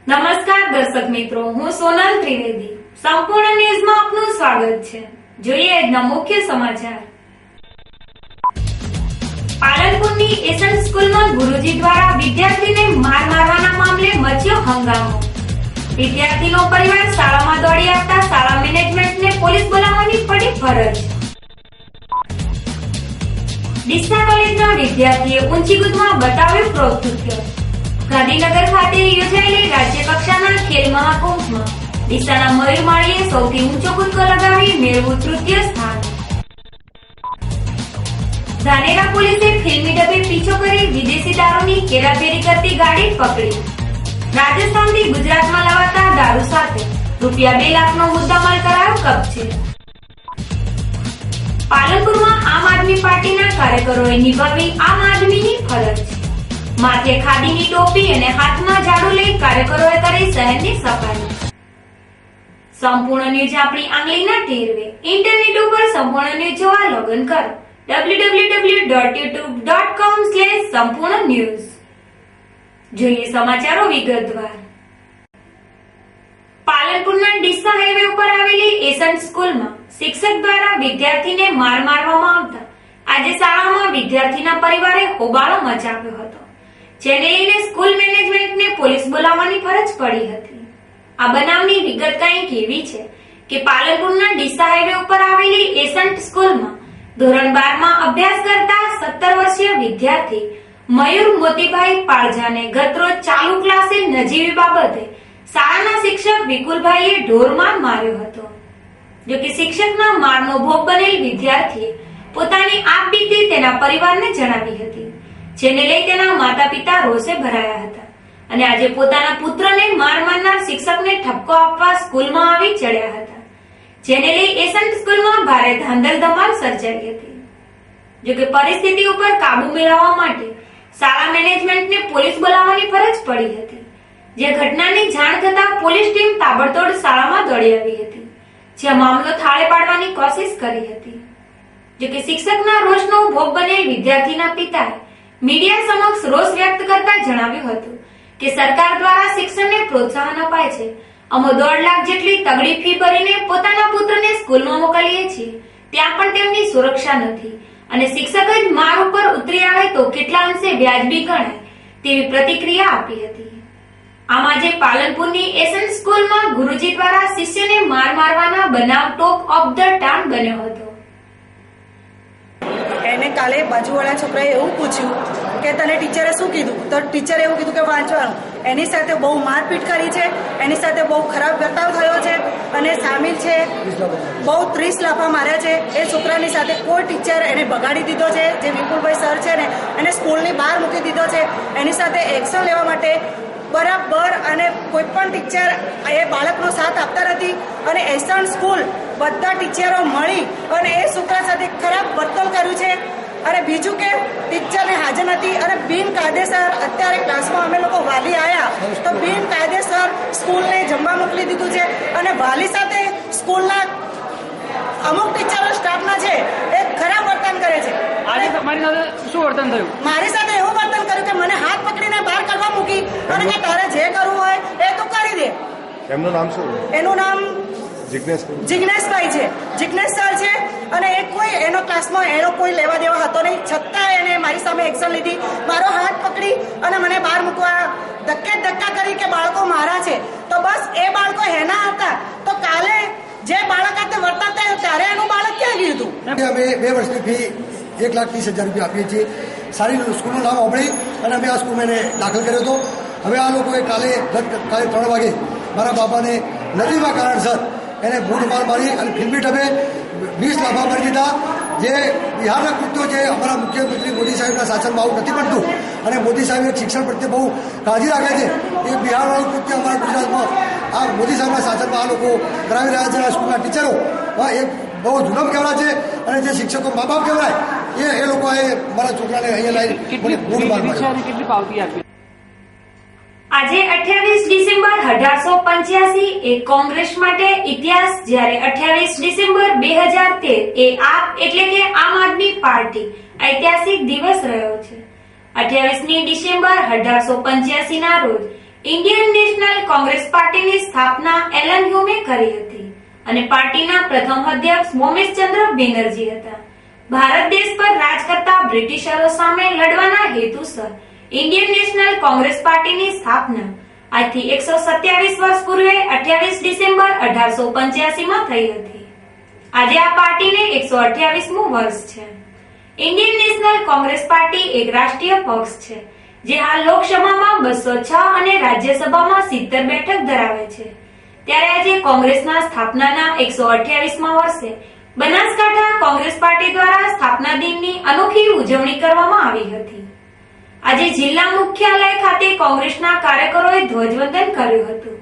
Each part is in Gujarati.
નમસ્કાર દર્શક મિત્રો, હું સોનલ ત્રિવેદી. સંપૂર્ણ ન્યૂઝમાં આપનું સ્વાગત છે. જોઈએ આજના મુખ્ય સમાચાર. પાલનપુરની એસન્ટ સ્કૂલમાં ગુરુજી દ્વારા વિદ્યાર્થીને માર મારવાના મામલે મચ્યો હંગામો. વિદ્યાર્થીનો પરિવાર શાળામાં દોડી આવતા શાળા મેનેજમેન્ટને પોલીસ બોલાવવાની પડી ફરજ. ડીસા કોલેજના વિદ્યાર્થીએ ઊંચી કૂદમાં બતાવ્યું પ્રૌત્ય. ગાંધીનગર ખાતે યોજાયેલી રાજ્ય કક્ષાના ખેલ મહાકુંભમાં ડીસાના મયુર માળીએ સૌથી ઊંચો કૂદકો લગાવી મેળવ્યું તૃતીય સ્થાન. ધાનેરા પોલીસે ફિલ્મી ડબે પીછો કરી વિદેશી દારૂની હેરાફેરી કરતી ગાડી પકડી. રાજસ્થાનથી ગુજરાતમાં લવાતા દારૂ સાથે રૂપિયા 2 લાખનો મુદ્દામાલ કરાયો કબજે. પાલનપુરમાં આમ આદમી પાર્ટીના કાર્યકરોએ નિભાવી આમ આદમીની ફરજ. માથે ખાદીની ટોપી અને હાથમાં ઝાડુ લઈ કાર્યકરોએ કરી શહેરની સફાઈ. સંપૂર્ણ ન્યૂઝ આપણી આંગળીના ટેરવે. ઇન્ટરનેટ ઉપર સંપૂર્ણ ન્યૂઝ જોવા લોગિન કરો www.youtube.com/સંપૂર્ણ ન્યૂઝ. જોઈએ સમાચારો વિગતવાર. પાલનપુરના ડીસા હાઈવે ઉપર આવેલી એસન્ટ સ્કૂલમાં શિક્ષક દ્વારા વિદ્યાર્થીને માર મારવામાં આવતા આજે શાળામાં વિદ્યાર્થીના પરિવારે હોબાળો મચાવ્યો હતો. જેને લઈને સ્કૂલ મેનેજમેન્ટને પોલીસ બોલાવવાની ફરજ પડી હતી. આ બનાવની વિગત કંઈક એવી છે કે પાલનપુરના ડીસા હાઈવે ઉપર આવેલી એસન્ટ સ્કૂલમાં ધોરણ 12 માં અભ્યાસ કરતા 17 વર્ષીય વિદ્યાર્થી મયુર મોતીભાઈ પાળજાને ગતરોજ ચાલુ ક્લાસે નજીવી બાબતે શાળાના શિક્ષક વિપુલભાઈએ ઢોરમાર માર્યો હતો. જોકે શિક્ષકના મારનો ભોગ બનેલ વિદ્યાર્થીએ પોતાની આપબીતી તેના પરિવારને જણાવી હતી, જેને લઈ તેના માતા પિતા રોષે ભરાયા હતા અને આજે પોતાના પુત્રને માર મારનાર શિક્ષકને ઠપકો આપવા સ્કૂલમાં આવી ચડ્યા હતા, જેને લઈ એસન્ટ સ્કૂલમાં ભારે ધાંધલ ધમાલ સર્જાઈ હતી. જોકે પરિસ્થિતિ ઉપર કાબુ મેળવવા માટે શાળા મેનેજમેન્ટને પોલીસ બોલાવવાની ફરજ પડી હતી. જે ઘટનાની જાણ થતાં પોલીસ ટીમ તાબડતોડ શાળામાં દોડી આવી હતી, જે મામલો થાળે પાડવાની કોશિશ કરી હતી. જોકે શિક્ષકના રોષનો ભોગ બનેલ વિદ્યાર્થીના પિતાએ મીડિયા સમક્ષ રોષ વ્યક્ત કરતા જણાવ્યું હતું કે સરકાર દ્વારા શિક્ષણને પ્રોત્સાહન અપાય છે. અમે 1.5 લાખ જેટલી તગડી ફી ભરીને પોતાના પુત્રને સ્કૂલમાં મોકલીએ છીએ, ત્યાં પણ તેમની સુરક્ષા નથી અને શિક્ષક જ માર ઉપર ઉતરી આવે તો કેટલા અંશે વ્યાજબી ગણાય તેવી પ્રતિક્રિયા આપી હતી. આમ આજે પાલનપુરની એસન્ટ સ્કૂલમાં ગુરુજી દ્વારા શિષ્યને માર મારવાના બનાવ ટોક ઓફ ધ ટાઉન બન્યો હતો. એને કાલે બાજુવાળા છોકરાએ એવું પૂછ્યું કે તને ટીચરે શું કીધું, તો ટીચરે એવું કીધું કે વાંચવાનું. એની સાથે બહુ મારપીટ કરી છે, એની સાથે બહુ ખરાબ વર્તાવ થયો છે અને સામેલ છે બહુ 30 લાફા માર્યા છે. એ છોકરાની સાથે કોઈ ટીચર એને બગાડી દીધો છે. જે વિપુલભાઈ સર છે ને એને સ્કૂલની બહાર મૂકી દીધો છે. એની સાથે એક્શન લેવા માટે બરાબર અને કોઈ પણ ટીચર એ બાળકનો સાથ આપતા નથી અને એસન્ટ સ્કૂલ બધા ટીચરો મળી અને એ છોકરા સાથે ખરાબ વર્તન કર્યું છે. અને બીજું કે ટીચરને હાજર નથી અને બિનકાયદેસર અત્યારે ક્લાસમાં અમે લોકો વાલી આવ્યા તો બિનકાયદેસર સ્કૂલને જમવા મોકલી દીધું છે અને વાલી સાથે સ્કૂલના અમુક ટીચરો સ્ટાફના છે એ ખરાબ વર્તન કરે છે. આજે તમારી સાથે શું વર્તન થયું? મારી સાથે એવું વર્તન કર્યું કે મને હાથ પકડીને બહાર કાઢવા મૂકી અને કે તારે જે કરવું હોય એ તું કરી દે. એમનું નામ શું? એનું નામ જિગ્નેશભાઈ છે. જિગ્નેશ સર છે અને એ કોઈ એનો ક્લાસમાં એનો કોઈ લેવા દેવા હતો નહીં, છતાં એને મારી સામે એક્શન લીધી. મારો હાથ પકડી અને મને બહાર મૂકવા ધક્કા કરી કે બાળકો મારા છે. તો બસ એ બાળકો એના હતા તો કાલે જે બાળક સાથે વર્તાતા ત્યારે એનું બાળક ક્યાં ગયું હતું? અમે 2 વર્ષની ફી 1,30,000 રૂપિયા આપીએ છીએ. સારી સ્કૂલનું નામ સાંભળી અને અમે આ સ્કૂલમાં એને દાખલ કર્યો હતો. હવે આ લોકોએ કાલે 3 વાગે મારા બાપાને નદીમાં કારણસર એને બૂટ મારી અને ફિલ્મી ઢબે 20 લાફા મારી દીધા. જે બિહારના કૃત્યો જે અમારા મુખ્યમંત્રી મોદી સાહેબના શાસનમાં આવું નથી બનતું અને મોદી સાહેબ શિક્ષણ પ્રત્યે બહુ કાળજી રાખે છે. એ બિહારવાળું કૃત્ય અમારા ગુજરાતમાં આ મોદી સાહેબના શાસનમાં આ લોકો કરાવી રહ્યા છે. આ સ્કૂલના ટીચરો એ બહુ જુલમ કહેવાય છે અને જે શિક્ષકો મા બાપ કહેવાય એ લોકોએ મારા છોકરાને અહીંયા લાવી બૂટ મારી. આજે 28 ડિસેમ્બર 1885 એ કોંગ્રેસ માટે ઇતિહાસ, જ્યારે 28 ડિસેમ્બર 2013 એ આપ એટલે કે આમ આદમી પાર્ટી ઐતિહાસિક દિવસ રહ્યો છે. 28મી ડિસેમ્બર 1885 ના રોજ ઇન્ડિયન નેશનલ કોંગ્રેસ પાર્ટીની સ્થાપના એલન હ્યુમે કરી હતી અને પાર્ટીના પ્રથમ અધ્યક્ષ મોમેશચંદ્ર બેનર્જી હતા. ભારત દેશ પર રાજ કરતા બ્રિટિશરો સામે લડવાના હેતુસર ઇન્ડિયન નેશનલ કોંગ્રેસ પાર્ટીની સ્થાપના આજથી 127 વર્ષ પૂર્વે 28 ડિસેમ્બર 1885 માં થઈ હતી. આજે આ પાર્ટીને 128મું વર્ષ છે. ઇન્ડિયન નેશનલ કોંગ્રેસ પાર્ટી એક રાષ્ટ્રીય પક્ષ છે જે હાલ લોકસભામાં 206 અને રાજ્યસભામાં 70 બેઠક ધરાવે છે. ત્યારે આજે કોંગ્રેસના સ્થાપનાના 128મા વર્ષે બનાસકાંઠા કોંગ્રેસ પાર્ટી દ્વારા સ્થાપના દિનની અનોખી ઉજવણી કરવામાં આવી હતી. આજે જિલ્લા મુખ્યાલય ખાતે કોંગ્રેસના કાર્યકરોએ ધ્વજવંદન કર્યું હતું.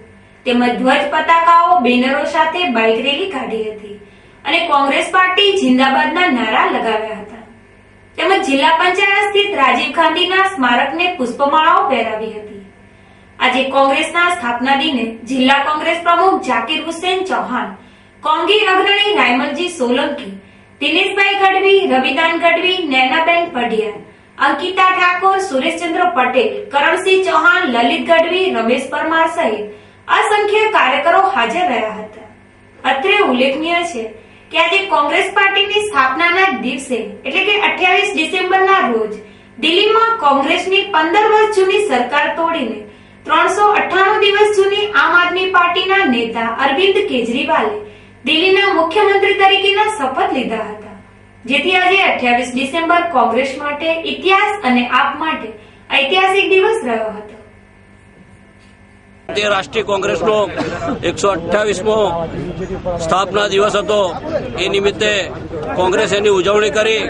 તેમજ ધ્વજ પતાકાઓ બેનરો સાથે બાઇક રેલી કાઢી હતી અને કોંગ્રેસ પાર્ટી જિંદાબાદના નારા લગાવ્યા હતા. તેમજ જિલ્લા પંચાયત સ્થિત રાજીવ ગાંધીના સ્મારકને પુષ્પમાળાઓ પહેરાવી હતી. આજે કોંગ્રેસના સ્થાપના દિને જિલ્લા કોંગ્રેસ પ્રમુખ ઝાકીર હુસેન ચૌહાણ, કોંગી અગ્રણી રાયમલજી સોલંકી, દિનેશભાઈ ગઢવી, રવિદાન ગઢવી, નૈનાબેન પઢિયાર, અંકિતા ઠાકોર, સુરેશચંદ્ર પટેલ, કરણસિંહ ચૌહાણ, લલિત ગઢવી, રમેશ પરમાર સહિત અસંખ્ય કાર્યકરો હાજર રહ્યા હતા. અત્રે ઉલ્લેખનીય છે કે આજે કોંગ્રેસ પાર્ટીની સ્થાપનાના દિવસે એટલે કે 28 ડિસેમ્બરના રોજ દિલ્હીમાં કોંગ્રેસની 15 વર્ષ જૂની સરકાર તોડીને 398 દિવસ જૂની આમ આદમી પાર્ટીના નેતા અરવિંદ કેજરીવાલે દિલ્હીના મુખ્યમંત્રી તરીકેના શપથ લીધા હતા. જેથી આજે 28 ડિસેમ્બર કોંગ્રેસ માટે ઇતિહાસ અને આપ માટે ઐતિહાસિક દિવસ રહ્યો હતો. તે રાષ્ટ્રીય કોંગ્રેસનો 128મો સ્થાપના દિવસ હતો. એ નિમિત્તે કોંગ્રેસ એની ઉજવણી કરી.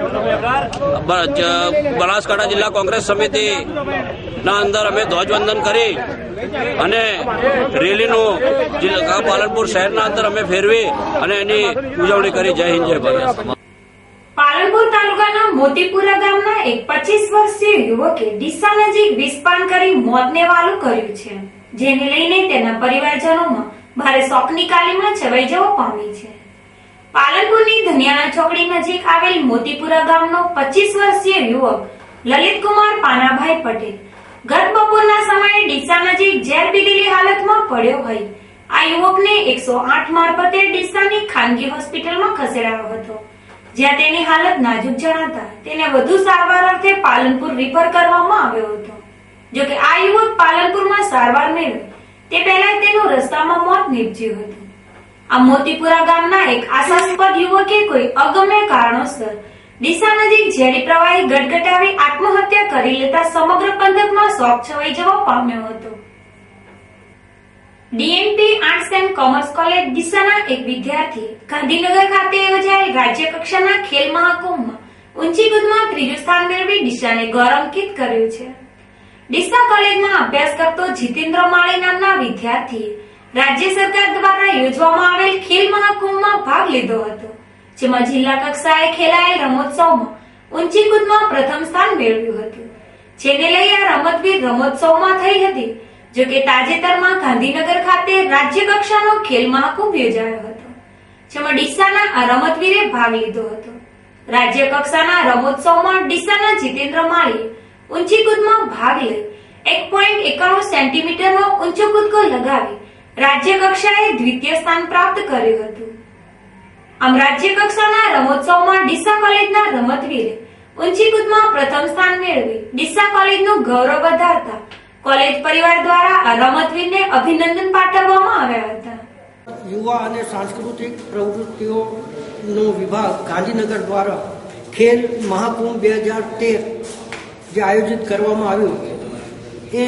બનાસકાંઠા જિલ્લા કોંગ્રેસ સમિતિના અંદર અમે ધ્વજવંદન કરી અને રેલીનું પાલનપુર શહેરના અંદર અમે ફેરવી અને એની ઉજવણી કરી. જય હિન્દ, જય ભારત. પાલનપુર તાલુકાના મોતીપુરા ગામના એક 25 વર્ષીય યુવકે ડીસા નજીક વિષપાન કરી મોતને વાલું કર્યું છે, જેને લઈને તેના પરિવારજનોમાં ભારે શોકની કાલીમાં છવાઈ જવા પામી છે. પાલનપુરની ધનિયાણા ચોકડી નજીક આવેલ મોતીપુરા ગામનો 25 વર્ષીય યુવક લલિતકુમાર પાનાભાઈ પટેલ ગત બપોરના સમયે ડીસા નજીક ઝેર પીધેલી હાલતમાં પડ્યો હોય. આ યુવકને 108 મારફતે ડીસાની ખાનગી હોસ્પિટલમાં ખસેડાયો હતો, જ્યાં તેની હાલત નાજુક જણાતા તેને વધુ સારવાર અર્થે પાલનપુર રિફર કરવામાં આવ્યો હતો. જોકે આ યુવક પાલનપુરમાં સારવાર મેળવે તે પહેલા તેનું રસ્તામાં મોત નીપજ્યું હતું. આ મોતીપુરા ગામના એક આશાસ્પદ યુવકે કોઈ અગમ્ય કારણોસર ડીસા નજીક ઝેરી પ્રવાહી ગટગટાવી આત્મહત્યા કરી લેતા સમગ્ર પંથકમાં શોક છવાઈ જવા પામ્યો હતો. DNP arts and commerce college ડીસાના એક વિદ્યાર્થીએ ગાંધીનગર ખાતે યોજાયેલ રાજ્ય કક્ષાના ખેલ મહાકુંભમાં ઊંચી કૂદમાં 3જું સ્થાન મેળવી ડીસાને ગૌરવાન્વિત કર્યું છે. ડીસા કોલેજમાં અભ્યાસ કરતો જીતેન્દ્ર માળી નામના વિદ્યાર્થીએ રાજ્ય સરકાર દ્વારા યોજવામાં આવેલ ખેલ મહાકુંભમાં ભાગ લીધો હતો, જેમાં જિલ્લા કક્ષાએ ખેલાયેલ રમોત્સવમાં ઊંચી કૂદમાં પ્રથમ સ્થાન મેળવ્યું હતું. જેને લઈ આ રમતવીર રમોત્સવમાં થઈ હતી. જોકે તાજેતરમાં ગાંધીનગર ખાતે રાજ્ય કક્ષાનો ખેલ મહાકુંભ યોજાયો હતો, જેમાં ડીસાના આ રમતવીરે ભાગ લીધો હતો. રાજ્ય કક્ષાના રમોત્સવમાં ડીસાના જીતેન્દ્ર માળીએ ઊંચી કૂદમાં ભાગ લઈ 1.91 સેન્ટીમીટરનો ઊંચો કૂદકો લગાવી રાજ્ય કક્ષાએ દ્વિતીય સ્થાન પ્રાપ્ત કર્યું હતું. આમ રાજ્ય કક્ષાના રમોત્સવમાં ડીસા કોલેજના રમતવીરે ઊંચી કૂદમાં પ્રથમ સ્થાન મેળવી ડીસા કોલેજનું ગૌરવ વધારતા કોલેજ પરિવાર દ્વારા આ રમતવીરને અભિનંદન પાઠવવામાં આવ્યા હતા. યુવા અને સાંસ્કૃતિક પ્રવૃત્તિઓનો વિભાગ ગાંધીનગર દ્વારા ખેલ મહાકુંભ 2013 જે આયોજિત કરવામાં આવ્યું એ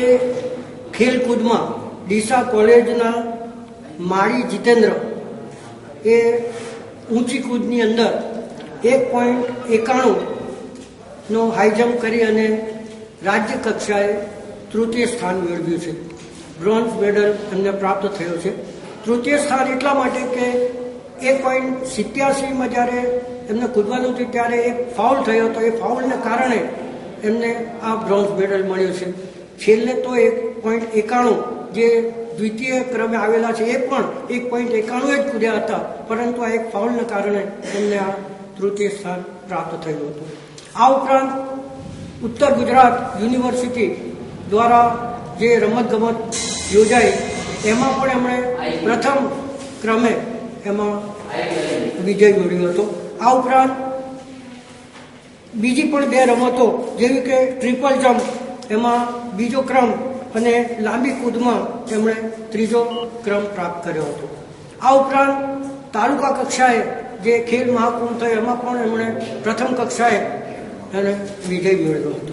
ખેલકૂદમાં ડીસા કોલેજના માળી જીતેન્દ્ર એ ઊંચી કૂદની અંદર 1.91નો હાઈ જમ્પ કરી અને રાજ્ય કક્ષાએ તૃતીય સ્થાન મેળવ્યું છે. બ્રોન્ઝ મેડલ એમને પ્રાપ્ત થયો છે. તૃતીય સ્થાન એટલા માટે કે 1.87માં જ્યારે એમને કૂદવાનું હતું ત્યારે એક ફાઉલ થયો હતો. એ ફાઉલને કારણે એમને આ બ્રોન્ઝ મેડલ મળ્યો છે. છેલ્લે તો 1.91 જે દ્વિતીય ક્રમે આવેલા છે એ પણ 1.91 જ કૂદ્યા હતા, પરંતુ આ એક ફાઉલને કારણે એમને આ તૃતીય સ્થાન પ્રાપ્ત થયું હતું. આ ઉપરાંત ઉત્તર ગુજરાત યુનિવર્સિટી દ્વારા જે રમતગમત યોજાઈ એમાં પણ એમણે પ્રથમ ક્રમે એમાં વિજય મેળવ્યો હતો. આ ઉપરાંત બીજી પણ 2 રમતો જેવી કે ટ્રિપલ જમ્પ એમાં બીજો ક્રમ અને લાંબી કૂદમાં તેમણે 3જો ક્રમ પ્રાપ્ત કર્યો હતો. આ ઉપરાંત તાલુકા કક્ષાએ જે ખેલ મહાકુંભ થયો એમાં પણ એમણે પ્રથમ કક્ષાએ એને વિજય મેળવ્યો હતો.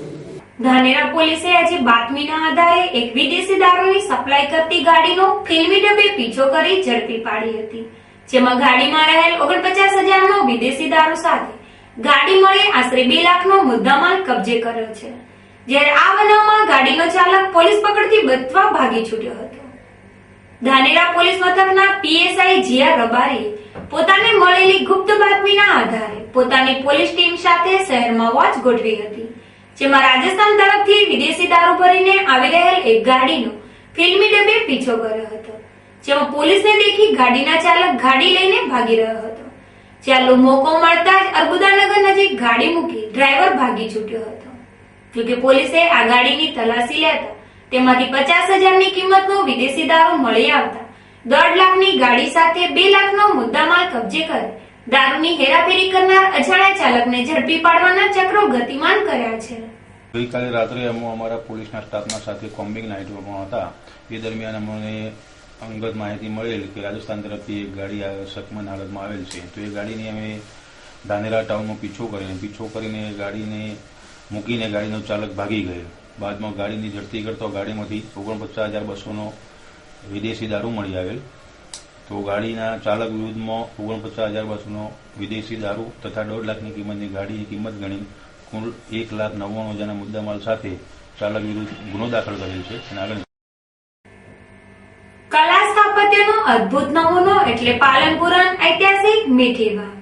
ધાનેરા પોલીસે આજે બાતમીના આધારે એક વિદેશી દારૂની સપ્લાય કરતી ગાડીનો ફિલ્મી ડબ્બે પીછો કરી ઝડપી પાડી હતી, જેમાં ગાડીમાં રહેલ 49,000નો વિદેશી દારૂ સાથે ગાડી મળી આશરે 2 લાખનો મુદ્દામાલ કબજે કર્યો છે. જ્યારે આ બનાવમાં ગાડીનો ચાલક પોલીસ પકડથી બચવા ભાગી છૂટ્યો હતો. ધાનેરા પોલીસ મથકના પીએસઆઈ જીઆર રબારીએ પોતાને મળેલી ગુપ્ત બાતમીના આધારે પોતાની પોલીસ ટીમ સાથે શહેરમાં વોચ ગોઠવી હતી, જેમાં રાજસ્થાન તરફથી વિદેશી દારૂ ભરીને આવી રહેલ એક ગાડીનો ફિલ્મી ડબ્બે પીછો કર્યો હતો, જેમાં પોલીસને દેખી ગાડીના ચાલક ગાડી લઈને ભાગી રહ્યો હતો. ચાલો મોકો મળતા જ અર્બુદાનગર નજીક ગાડી મૂકી ડ્રાઈવર ભાગી છૂટ્યો હતો. જોકે પોલીસે આ ગાડીની તલાશી લેતા તેમાંથી 50,000ની કિંમતનો વિદેશી દારૂ મળી આવતા 1.5 લાખની ગાડી સાથે 2 લાખનો મુદ્દામાલ કબજે કરી દારૂની હેરાફેરી કરનાર અજાણ્યા ચાલકને ઝડપી પાડવાના ચક્રો ગતિમાન કર્યા છે. ગઈકાલે રાત્રે અમે અમારા પોલીસના સ્ટાફના સાથે કોમ્બિંગ નાઇટમાં હતા. એ દરમિયાન અમને અંગત માહિતી મળેલ કે રાજસ્થાન તરફથી એક ગાડી શકમન હાલતમાં આવેલ છે. તો એ ગાડીની અમે ધાનેરા ટાઉનમાં પીછો કરીને ગાડીને મૂકીને ગાડીનો ચાલક ભાગી ગયેલ. બાદમાં ગાડીની ઝડપી કરતો ગાડીમાંથી 49,200નો વિદેશી દારૂ મળી આવેલ. તો ગાડીના ચાલક વિરુદ્ધમાં 49,200નો વિદેશી દારૂ તથા 1.5 લાખની કિંમતની ગાડીની કિંમત ગણી કુલ 1,99,000ના મુદ્દામાલ સાથે ચાલક વિરુદ્ધ ગુનો દાખલ કરેલ છે. અને આગળ કલા સ્થાપત્યનો અદ્ભુત નમૂનો એટલે પાલનપુરન ઐતિહાસિક મીઠી વાવ.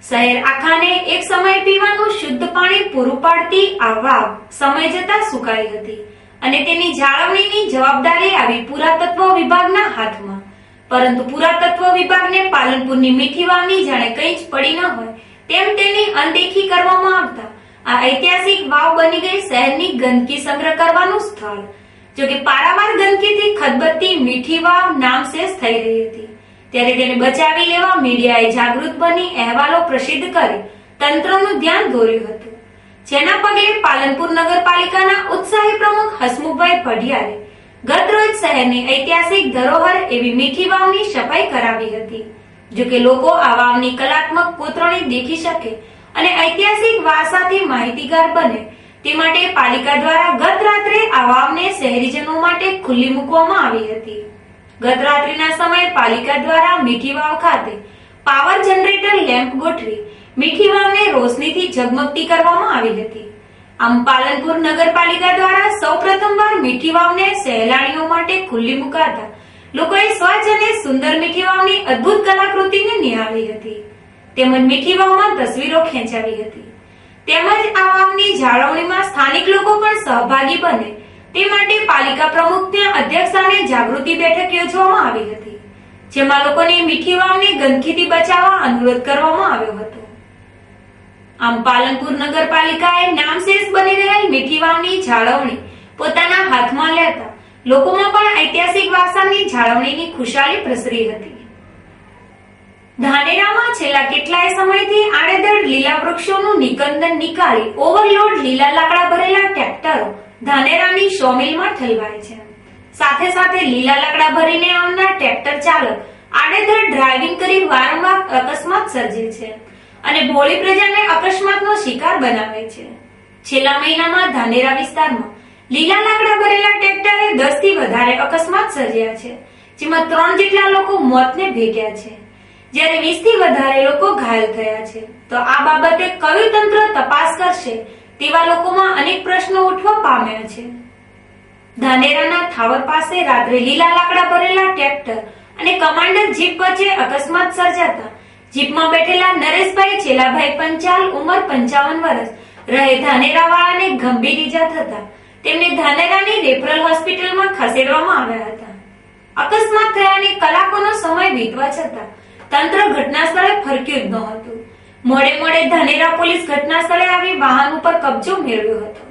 શહેર આખાને એક સમય પીવાનું શુદ્ધ પાણી પૂરું પાડતી આ વાવ સમય જતા સુકાઈ હતી અને તેની જાળવણીની જવાબદારી આવી પુરાતત્વ વિભાગના હાથમાં. પરંતુ પુરાતત્વ વિભાગને પાલનપુરની મીઠી વાવની જાણે કંઈ જ પડી ન હોય તેમ તેની અનદેખી કરવામાં આવતા આ ઐતિહાસિક વાવ બની ગઈ શહેરની ગંદકી સંગ્રહ કરવાનું સ્થળ. જોકે પારાવાર ગંદકીથી ખદબદતી મીઠી વાવ નામશેષ થઈ રહી હતી, ત્યારે તેને બચાવી લેવા મીડિયાએ જાગૃત બની અહેવાલો પ્રસિદ્ધ કરી તંત્રનું ધ્યાન દોર્યું હતું, જેના પગલે પાલનપુર નગરપાલિકાના ઉત્સાહી પ્રમુખ હસમુખભાઈ પઢિયારે ગતરોજ શહેરની ઐતિહાસિક ધરોહર એવી મીઠી વાવની સફાઈ કરાવી હતી. જોકે લોકો આ વાવની કલાત્મક કોતરણી દેખી શકે અને ઐતિહાસિક વારસાથી માહિતીગાર બને તે માટે પાલિકા દ્વારા ગત રાત્રે આ વાવને શહેરીજનો માટે ખુલ્લી મૂકવામાં આવી હતી. ગત રાત્રિના સમયે પાલિકા દ્વારા મીઠી વાવ ખાતે પાવર જનરેટર લેમ્પ ગોઠવી મીઠી વાવને રોશનીથી ઝગમગતી કરવામાં આવી હતી. આમ પાલનપુર નગરપાલિકા દ્વારા સૌપ્રથમવાર મીઠી વાવને સહેલાણીઓ માટે ખુલ્લી મુકાતા લોકોએ સ્વચ્છ અને સુંદર મીઠી વાવની અદ્ભુત કલાકૃતિને નિહાળી હતી, તેમજ મીઠી વાવમાં તસવીરો ખેંચાવી હતી. તેમજ આ વાવની જાળવણીમાં સ્થાનિક લોકો પણ સહભાગી બને તે માટે પાલિકા પ્રમુખના અધ્યક્ષસ્થાને જાગૃતિ બેઠક યોજવામાં આવી હતી, જેમાં લોકોને મીઠી વાવને ગંદકીથી બચાવવા અનુરોધ કરવામાં આવ્યો હતો. આમ પાલનપુર નગરપાલિકાએ નામશેષ બની રહેલ મીઠી વાવની જાળવણી પોતાના હાથમાં લેતા લોકોમાં પણ ઐતિહાસિક વારસાની જાળવણીની ખુશાલી પ્રસરી હતી. ધાનેરામાં છેલ્લા કેટલાય સમયથી આડેધડ લીલા વૃક્ષોનું નિકંદન નીકાળી ઓવરલોડ લીલા લાકડા ભરેલા ટ્રેક્ટરો ધાનેરાની સોમિલમાં ઠલવાય છે. સાથે સાથે લીલા લાકડા ભરીને આવનાર ટ્રેક્ટર ચાલક આડેધડ ડ્રાઇવિંગ કરી વારંવાર અકસ્માત સર્જે છે અને ભોળી પ્રજાને અકસ્માતનો શિકાર બનાવે છે. છેલ્લા મહિનામાં ધાનેરા વિસ્તારમાં લીલા લાકડા ભરેલા ટ્રેક્ટરે 10 થી વધારે અકસ્માત સર્જ્યા છે, જેમાં 3 જેટલા લોકો મોતને ભેટ્યા છે, જ્યારે 20 થી વધારે લોકો ઘાયલ થયા છે. તો આ બાબતે કયું તંત્ર તપાસ કરશે તેવા લોકોમાં અનેક પ્રશ્નો ઉઠવા પામ્યા છે. ધાનેરાના થાવર પાસે રાત્રે લીલા લાકડા ભરેલા ટ્રેક્ટર અને કમાન્ડર જીપ વચ્ચે અકસ્માત સર્જાતા જીપમાં બેઠેલા નરેશભાઈ ચેલાભાઈ પંચાલ ઉંમર 55 વર્ષ રહે ધાનેરાવાળાને ગંભીર ઈજા થતા તેમને ધાનેરાની રેફરલ હોસ્પિટલમાં ખસેડવામાં આવ્યા હતા. અકસ્માત થયાની કલાકોનો સમય વીતવા છતાં તંત્ર ઘટના સ્થળે ફરક્યું જ નહોતું. મોડે ધાનેરા પોલીસ ઘટના સ્થળે આવી વાહન ઉપર કબજો મેળવ્યો હતો.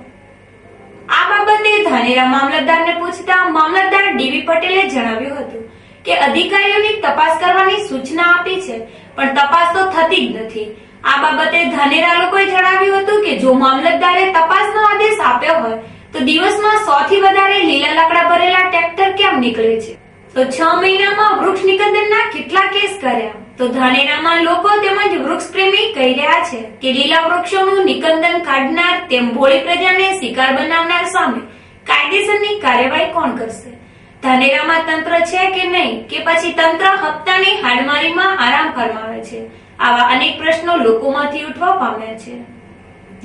આ બાબતે ધાનેરા મામલતદારને પૂછતા મામલતદાર ડીવી પટેલે જણાવ્યું હતું કે અધિકારીઓની તપાસ કરવાની સૂચના આપી છે, પણ તપાસ તો થતી જ નથી. આ બાબતે ધાનેરા લોકોએ જણાવ્યું હતું કે જો મામલતદારે તપાસનો આદેશ આપ્યો હોય તો દિવસમાં 100 થી વધારે લીલા લાકડા ભરેલા ટ્રેક્ટર કેમ નીકળે છે? તો 6 મહિનામાં વૃક્ષ નિકંદનના કેટલા કેસ કર્યા? તો ધાનેરામાં લોકો તેમજ વૃક્ષ પ્રેમી કહી રહ્યા છે કે લીલા વૃક્ષોનું નિકંદન કાઢનાર તેમ ભોળી પ્રજાને શિકાર બનાવનાર સામે કાયદેસરની કાર્યવાહી કોણ કરશે? ધાનેરામાં તંત્ર છે કે નહીં, કે પછી તંત્ર હપ્તાની હાડમારીમાં આરામ ફરમાવે છે? આવા અનેક પ્રશ્નો લોકોમાંથી ઉઠવા પામ્યા છે.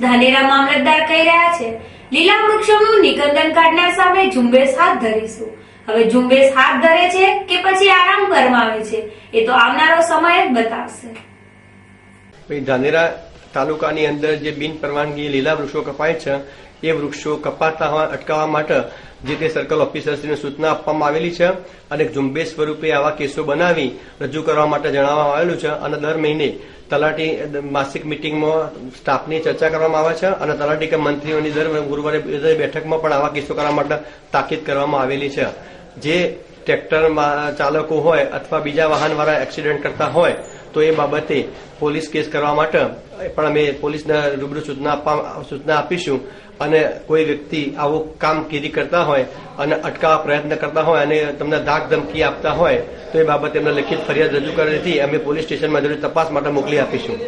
ધાનેરા મામલતદાર કહી રહ્યા છે, લીલા વૃક્ષોનું નિકંદન કાઢનાર સામે ઝુંબેશ હાથ ધરીશું. હવે ઝુંબેશ હાથ ધરે છે કે પછી આરામ ફરમાવે છે, એ તો આવનારો સમય જ બતાવશે. ધાનેરા તાલુકાની અંદર જે બિન પરવાનગી લીલા વૃક્ષો કપાય છે એ વૃક્ષો કપાતા અટકાવવા માટે જે તે સર્કલ ઓફિસર્સને સૂચના આપવામાં આવેલી છે અને ઝુંબેશ સ્વરૂપે આવા કેસો બનાવી રજૂ કરવા માટે જણાવવામાં આવેલું છે. અને દર મહિને તલાટી માસિક મિટિંગમાં સ્ટાફની ચર્ચા કરવામાં આવે છે અને તલાટી કે મંત્રીઓની દર ગુરુવારે બેઠકમાં પણ આવા કેસો કરવા માટે તાકીદ કરવામાં આવેલી છે. જે ટ્રેક્ટર ચાલકો હોય અથવા બીજા વાહનવાળા એક્સિડન્ટ કરતા હોય તો એ બાબતે પોલીસ કેસ કરવા માટે પણ અમે પોલીસને રૂબરૂ સૂચના આપીશું. અને કોઈ વ્યક્તિ આવું કામગીરી કરતા હોય અને અટકાવવા પ્રયત્ન કરતા હોય અને તમને ધાક ધમકી આપતા હોય તો એ બાબતે એમને લેખિત ફરિયાદ રજૂ કરેલી અમે પોલીસ સ્ટેશનમાં જરૂરી તપાસ માટે મોકલી આપીશું.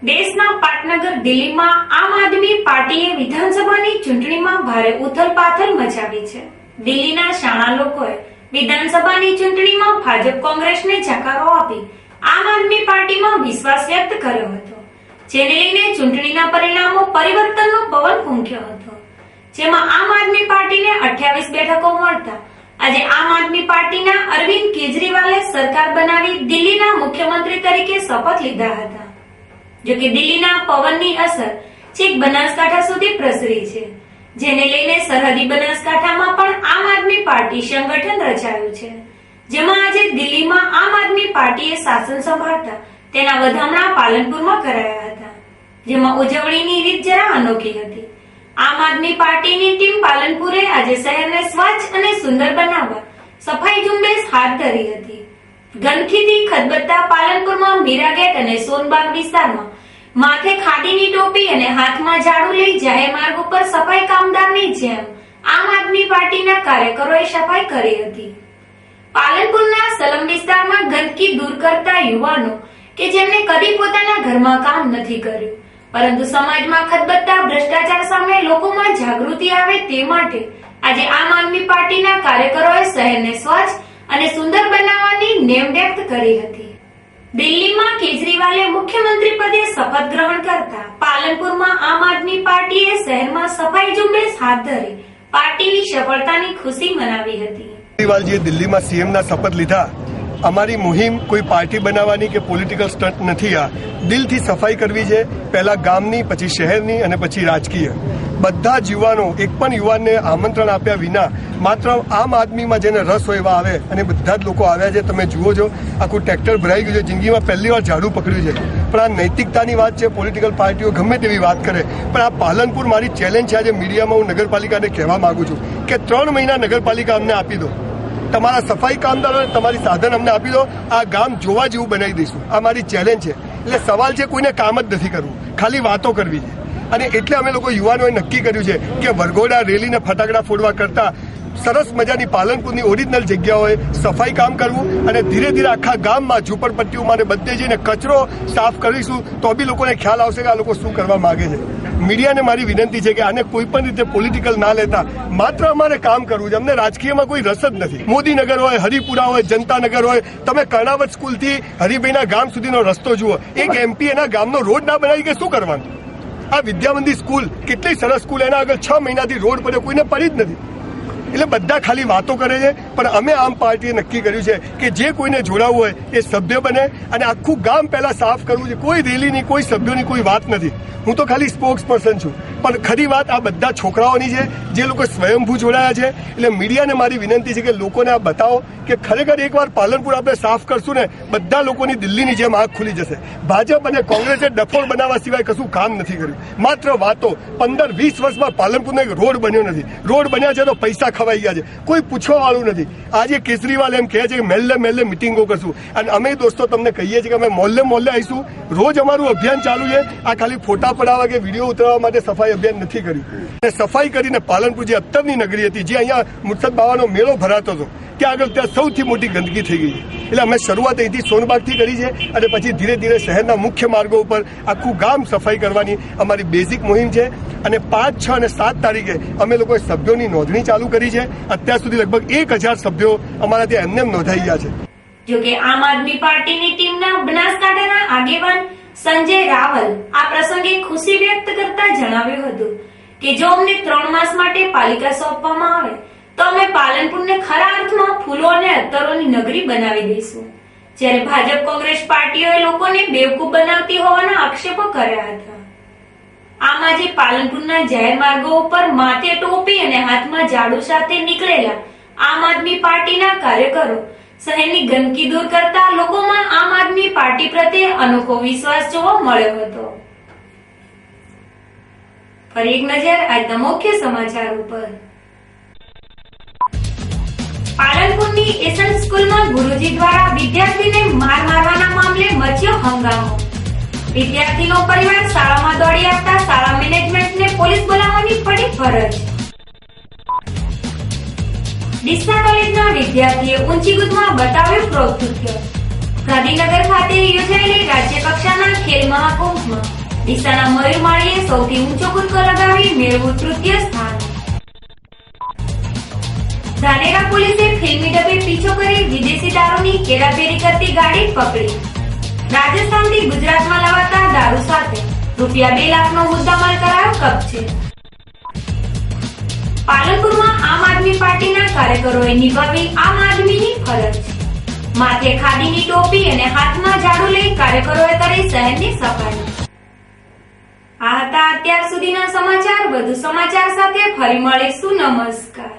દેશના પાટનગર દિલ્હીમાં આમ આદમી પાર્ટીએ વિધાનસભાની ચૂંટણીમાં ભારે ઉથલપાથલ મચાવી છે. દિલ્હીના શાણા લોકોએ વિધાનસભાની ચૂંટણીમાં ભાજપ કોંગ્રેસને જકારો આપી આમ આદમી પાર્ટીમાં વિશ્વાસ વ્યક્ત કર્યો હતો, જેને લઈને ચૂંટણીના પરિણામો પરિવર્તનનો પવન ફૂંક્યો હતો. જેમાં આમ આદમી પાર્ટીને 28 બેઠકો મળતા આજે આમ આદમી પાર્ટીના અરવિંદ કેજરીવાલે સરકાર બનાવી દિલ્હીના મુખ્યમંત્રી તરીકે શપથ લીધા હતા. જોકે દિલ્હીના પવનની અસર છેક બનાસકાંઠા સુધી પ્રસરી છે, જેને લઈને સરહદી બનાસકાંઠામાં પણ આમ આદમી પાર્ટી સંગઠન રચાયું છે. જેમાં આજે દિલ્હીમાં આમ આદમી પાર્ટીએ શાસન સંભાળતા તેના વધામણા પાલનપુરમાં કરાયા હતા, જેમાં ઉજવણીની રીત જરા અનોખી હતી. આમ આદમી પાર્ટીની ટીમ પાલનપુરે આજે શહેરને સ્વચ્છ અને સુંદર બનાવવા સફાઈ ઝુંબેશ હાથ ધરી હતી. ગંદકીથી ખદબદતા પાલનપુરમાં મીરાગેટ અને સોનબાગ વિસ્તારમાં માથે ખાદીની ટોપી અને હાથમાં ઝાડુ લઈ જાહેર માર્ગ ઉપર સફાઈ કામદારની જેમ આમ આદમી પાર્ટીના કાર્યકરોએ સફાઈ કરી હતી. પાલનપુરના સલમ વિસ્તારમાં ગંદકી દૂર કરતા યુવાનો કે જેમને કદી પોતાના ઘરમાં કામ નથી કર્યું, પરંતુ સમાજમાં ખદબદતા ભ્રષ્ટાચાર સામે લોકોમાં જાગૃતિ આવે તે માટે આજે આમ આદમી પાર્ટીના કાર્યકરોએ શહેરને સ્વચ્છ અને સુંદર બનાવવાની નેમ વ્યક્ત કરી હતી. દિલ્હીમાં કેજરીવાલે મુખ્યમંત્રી પદે શપથ ગ્રહણ કરતા પાલનપુરમાં આમ આદમી પાર્ટીએ શહેરમાં સફાઈ ઝુંબેશ હાથ ધરી પાર્ટીની સફળતાની ખુશી મનાવી હતી. કેજરીવાલજીએ દિલ્હીમાં સીએમના શપથ લીધા. અમારી મુહિમ કોઈ પાર્ટી બનાવવાની કે પોલિટિકલ સ્ટન્ટ નથી. આ દિલથી સફાઈ કરવી છે, પહેલા ગામની, પછી શહેરની અને પછી રાજકીય. બધા જ યુવાનો, એક પણ યુવાનને આમંત્રણ આપ્યા વિના માત્ર આમ આદમીમાં જેને રસ હોય એવા આવે અને બધા જ લોકો આવ્યા છે. તમે જુઓ છો આખું ટ્રેક્ટર ભરાઈ ગયું છે. જિંદગીમાં પહેલી વાર ઝાડુ પકડ્યું છે. પણ આ નૈતિકતાની વાત છે. પોલિટિકલ પાર્ટીઓ ગમે તેવી વાત કરે, પણ આ પાલનપુર મારી ચેલેન્જ છે. આજે મીડિયામાં હું નગરપાલિકાને કહેવા માંગુ છું કે 3 મહિના નગરપાલિકા અમને આપી દો, તમારા સફાઈ કામદારોને તમારી સાધન અમને આપી દો, આ ગામ જોવા જેવું બનાવી દઈશું. આ મારી ચેલેન્જ છે. એટલે સવાલ છે કોઈને કામ જ નથી કરવું, ખાલી વાતો કરવી છે. અને એટલે અમે લોકો યુવાનોએ નક્કી કર્યું છે કે વરઘોડા, રેલીને ફટાકડા ફોડવા કરતા સરસ મજાની પાલનપુરની ઓરિજિનલ જગ્યાઓએ સફાઈ કામ કરવું અને ધીરે ધીરે આખા ગામમાં ઝૂંપડપટ્ટીઓમાં બધે જઈને કચરો સાફ કરીશું તો બી લોકોને ખ્યાલ આવશે કે આ લોકો શું કરવા માંગે છે. મીડિયાને મારી વિનંતી છે કે આને કોઈ પણ રીતે પોલિટિકલ ના લેતા, માત્ર અમારે કામ કરવું છે. અમને રાજકીયમાં કોઈ રસ જ નથી. મોદીનગર હોય, હરિપુરા હોય, જનતાનગર હોય, તમે કર્ણાવત સ્કૂલથી હરિભાઈના ગામ સુધીનો રસ્તો જુઓ. એક એમપી એના ગામનો રોડ ના બનાવી કે શું કરવાનું? આ વિદ્યામંદિર સ્કૂલ કેટલી સરસ સ્કૂલ, એના આગળ 6 મહિનાથી રોડ પડે, કોઈને પડી જ નથી. એટલે બધા ખાલી વાતો કરે છે. પણ અમે આમ પાર્ટીએ નક્કી કર્યું છે કે જે કોઈને જોડાવવું હોય એ સભ્ય બને અને આખું ગામ પહેલા સાફ કરવું છે. કોઈ રેલીની, કોઈ સભ્યોની કોઈ વાત નથી. હું તો ખાલી સ્પોક્સ પર્સન છું. પણ ખરી વાત આ બધા છોકરાઓની છે જે લોકો સ્વયંભૂ જોડાયા છે. એટલે મીડિયાને મારી વિનંતી છે કે લોકોને આ બતાવો કે ખરેખર એકવાર પાલનપુર આપણે સાફ કરશું ને બધા લોકોની દિલ્હીની જેમ આંખ ખુલી જશે. ભાજપ અને કોંગ્રેસે ડફોળ બનાવવા સિવાય કશું કામ નથી કર્યું, માત્ર વાતો. 15-20 વર્ષમાં પાલનપુરનો એક રોડ બન્યો નથી. રોડ બન્યા છે તો પૈસા ખવાઈ ગયા છે, કોઈ પૂછવા વાળું નથી. આજે કેજરીવાલ એમ કહે છે કે મહેલે મહેલે મિટિંગો કરશું, અને અમે દોસ્તો તમને કહીએ છીએ કે અમે મોહલ્લે મોહલ્લે આવીશું. રોજ અમારું અભિયાન ચાલુ છે. આ ખાલી ફોટા પડાવવા કે વિડીયો ઉતારવા માટે સફાઈ અભિયાન નથી કર્યું. અને સફાઈ કરીને પાલનપુર જે અત્તરની નગરી હતી, જે અહીંયા મુર્શદ બાવાનો મેળો ભરાતો હતો, ત્યાં આગળ ત્યાં સૌથી મોટી ગંદકી થઈ ગઈ છે. એટલે અમે શરૂઆત અહીંથી સોનબાગથી કરી છે, અને પછી ધીરે ધીરે શહેરના મુખ્ય માર્ગો ઉપર આખું ગામ સફાઈ કરવાની અમારી બેઝિક મુહિમ છે. અને 5, 6 અને 7 તારીખે અમે લોકોએ સભ્યોની નોંધણી ચાલુ કરી છે. અત્યાર સુધી લગભગ 1000 સભ્યો અમારા ત્યાં એમને નોંધાઈ ગયા છે. જોકે આમ આદમી પાર્ટીની ટીમના બનાસકાંઠાના આગેવાન સંજય રાવલ આ પ્રસંગે ખુશી વ્યક્ત કરતા જણાવ્યું હતું કે જો અમને 3 માસ માટે પાલિકા સોંપવામાં આવે તો અમે પાલનપુરને ખરા અર્થમાં ફૂલો અને અત્તરોની નગરી બનાવી દઈશું. જ્યારે ભાજપ કોંગ્રેસ પાર્ટીઓએ લોકોને બેવકૂફ બનાવતી હોવાના આક્ષેપો કર્યા હતા. આમ આજે પાલનપુરના જાહેર માર્ગો ઉપર માથે ટોપી અને હાથમાં ઝાડુ સાથે નીકળેલા આમ આદમી પાર્ટીના કાર્યકરો શહેરની ગંદકી દૂર કરતા લોકોમાં આમ આદમી પાર્ટી પ્રત્યે અનોખો વિશ્વાસ જોવા મળ્યો હતો. ફરી એક નજર આજના મુખ્ય સમાચાર ઉપર. પાલનપુરની એસન સ્કૂલમાં ગુરુજી દ્વારા વિદ્યાર્થીને માર મારવાના મામલે મચ્યો હંગામો. વિદ્યાર્થીનો પરિવાર શાળામાં દોડી આવતા શાળા મેનેજમેન્ટને પોલીસ બોલાવવાની પડી ફરજ. ડીસા કોલેજના વિદ્યાર્થીએ ઊંચી કૂદમાં બતાવ્યું કૌતૃત્ય. ગાંધીનગર ખાતે યોજાયેલી રાજ્ય કક્ષાના ખેલ મહાકુંભમાં ડીસાના મયુર માળીએ સૌથી ઊંચો કૂદકો લગાવી મેળવ્યું તૃતીય સ્થાન. ધાનેરા પોલીસે ફિલ્મી ડબે પીછો કરી વિદેશી દારૂની કેરાફેરી કરતી ગાડી પકડી. રાજસ્થાનથી ગુજરાતમાં લવાતા દારૂ સાથે રૂપિયા 2 લાખનો મુદ્દામાલ કરાયો કબજે. પાલનપુરમાં આમ આદમી પાર્ટીના કાર્યકરોએ નિભાવી આમ આદમીની ફરજ. માથે ખાદીની ટોપી અને હાથમાં ઝાડુ લઈ કાર્યકરોએ કરી શહેરની સફાઈ. આ હતા અત્યાર સુધીના સમાચાર. વધુ સમાચાર સાથે ફરી મળીશું. નમસ્કાર.